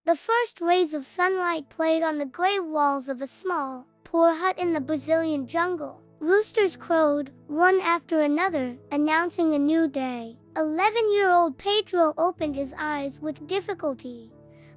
The first rays of sunlight played on the gray walls of a small, poor hut in the Brazilian jungle. Roosters crowed, one after another, announcing a new day. 11-year-old Pedro opened his eyes with difficulty,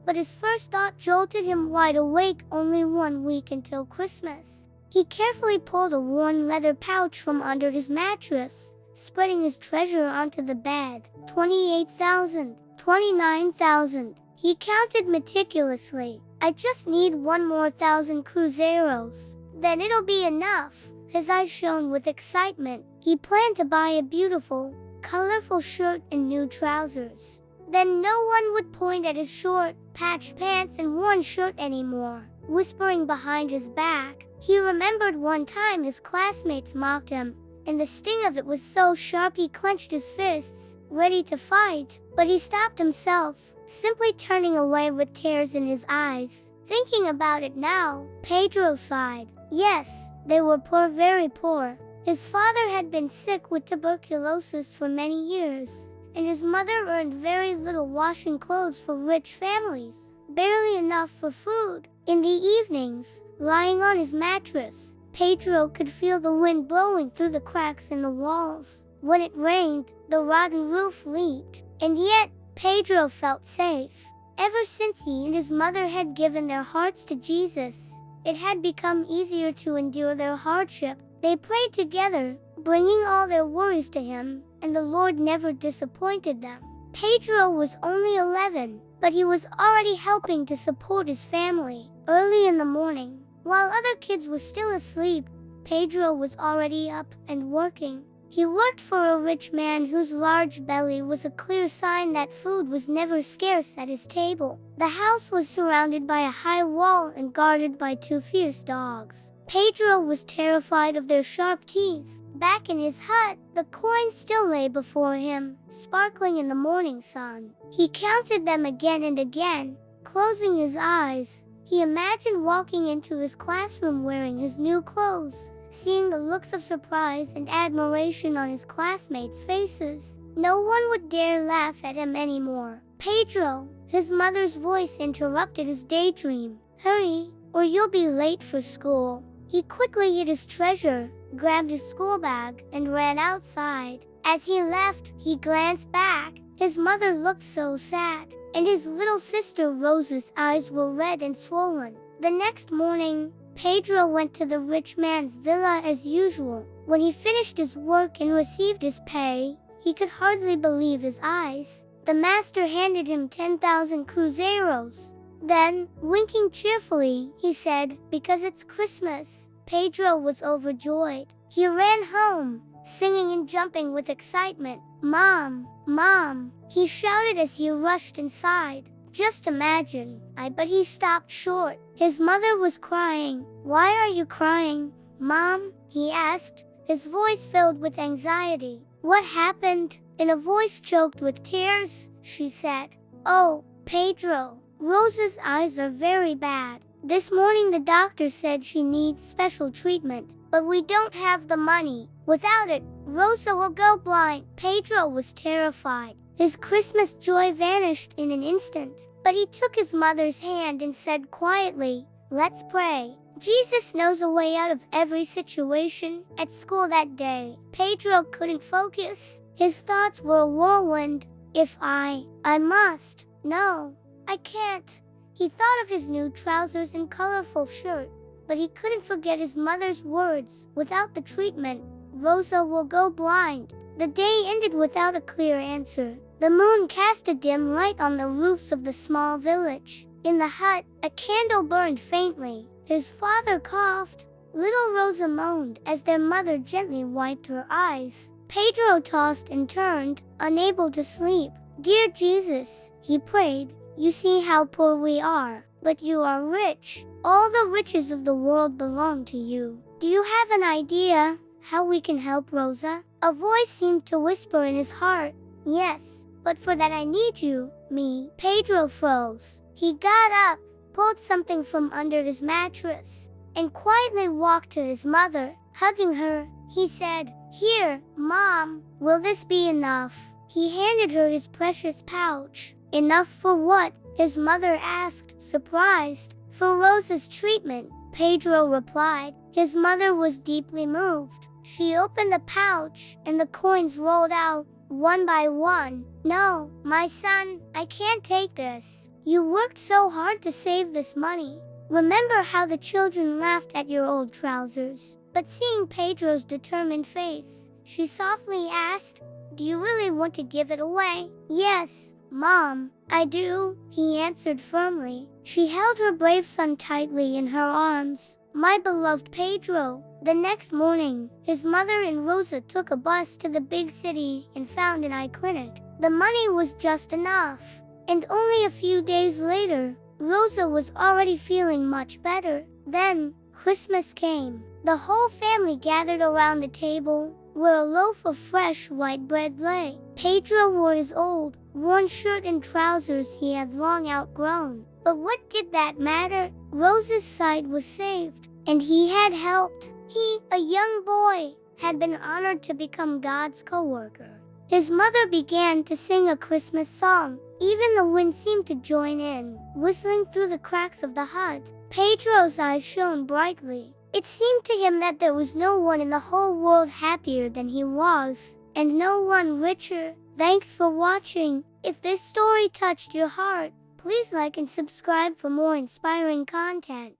but his first thought jolted him wide awake. Only 1 week until Christmas. He carefully pulled a worn leather pouch from under his mattress, spreading his treasure onto the bed. 28,000, 29,000. He counted meticulously. I just need 1 more 1,000 cruzeiros. Then it'll be enough. His eyes shone with excitement. He planned to buy a beautiful, colorful shirt and new trousers. Then no one would point at his short, patched pants and worn shirt anymore, whispering behind his back. He remembered one time his classmates mocked him, and the sting of it was so sharp he clenched his fists, ready to fight. But he stopped himself, simply turning away with tears in his eyes. Thinking about it now, Pedro sighed. Yes, they were poor, very poor. His father had been sick with tuberculosis for many years, and his mother earned very little washing clothes for rich families, barely enough for food. In the evenings, lying on his mattress, Pedro could feel the wind blowing through the cracks in the walls. When it rained, the rotten roof leaked, and yet Pedro felt safe. Ever since he and his mother had given their hearts to Jesus, it had become easier to endure their hardship. They prayed together, bringing all their worries to him, and the Lord never disappointed them. Pedro was only 11, but he was already helping to support his family. Early in the morning, while other kids were still asleep, Pedro was already up and working. He worked for a rich man whose large belly was a clear sign that food was never scarce at his table. The house was surrounded by a high wall and guarded by 2 fierce dogs. Pedro was terrified of their sharp teeth. Back in his hut, the coins still lay before him, sparkling in the morning sun. He counted them again and again. Closing his eyes, he imagined walking into his classroom wearing his new clothes, seeing the looks of surprise and admiration on his classmates' faces. No one would dare laugh at him anymore. Pedro, his mother's voice interrupted his daydream. Hurry, or you'll be late for school. He quickly hid his treasure, grabbed his school bag, and ran outside. As he left, he glanced back. His mother looked so sad, and his little sister Rosa's eyes were red and swollen. The next morning, Pedro went to the rich man's villa as usual. When he finished his work and received his pay, he could hardly believe his eyes. The master handed him 10,000 cruzeiros. Then, winking cheerfully, he said, "Because it's Christmas." Pedro was overjoyed. He ran home, singing and jumping with excitement. "Mom, Mom!" he shouted as he rushed inside. Just imagine, but he stopped short. His mother was crying. "Why are you crying, Mom?" he asked, his voice filled with anxiety. "What happened?" In a voice choked with tears, she said, "Oh, Pedro, Rosa's eyes are very bad. This morning the doctor said she needs special treatment, but we don't have the money. Without it, Rosa will go blind." Pedro was terrified. His Christmas joy vanished in an instant, but he took his mother's hand and said quietly, "Let's pray." Jesus knows a way out of every situation. At school that day, Pedro couldn't focus. His thoughts were a whirlwind. If I must. No, I can't. He thought of his new trousers and colorful shirt, but he couldn't forget his mother's words. Without the treatment, Rosa will go blind. The day ended without a clear answer. The moon cast a dim light on the roofs of the small village. In the hut, a candle burned faintly. His father coughed. Little Rosa moaned as their mother gently wiped her eyes. Pedro tossed and turned, unable to sleep. "Dear Jesus," he prayed, "you see how poor we are, but you are rich. All the riches of the world belong to you. Do you have an idea how we can help Rosa?" A voice seemed to whisper in his heart. "Yes, but for that I need you, me." Pedro froze. He got up, pulled something from under his mattress, and quietly walked to his mother. Hugging her, he said, "Here, Mom, will this be enough?" He handed her his precious pouch. Enough for what? His mother asked, surprised. For Rosa's treatment, Pedro replied. His mother was deeply moved. She opened the pouch, and the coins rolled out, one by one. No, my son, I can't take this. You worked so hard to save this money. Remember how the children laughed at your old trousers? But seeing Pedro's determined face, she softly asked, do you really want to give it away? Yes, Mom, I do, he answered firmly. She held her brave son tightly in her arms. My beloved Pedro. The next morning, his mother and Rosa took a bus to the big city and found an eye clinic. The money was just enough. And only a few days later, Rosa was already feeling much better. Then, Christmas came. The whole family gathered around the table, where a loaf of fresh white bread lay. Pedro wore his old, worn shirt and trousers he had long outgrown. But what did that matter? Rosa's sight was saved, and he had helped. He, a young boy, had been honored to become God's co-worker. His mother began to sing a Christmas song. Even the wind seemed to join in, whistling through the cracks of the hut. Pedro's eyes shone brightly. It seemed to him that there was no one in the whole world happier than he was, and no one richer. Thanks for watching. If this story touched your heart, please like and subscribe for more inspiring content.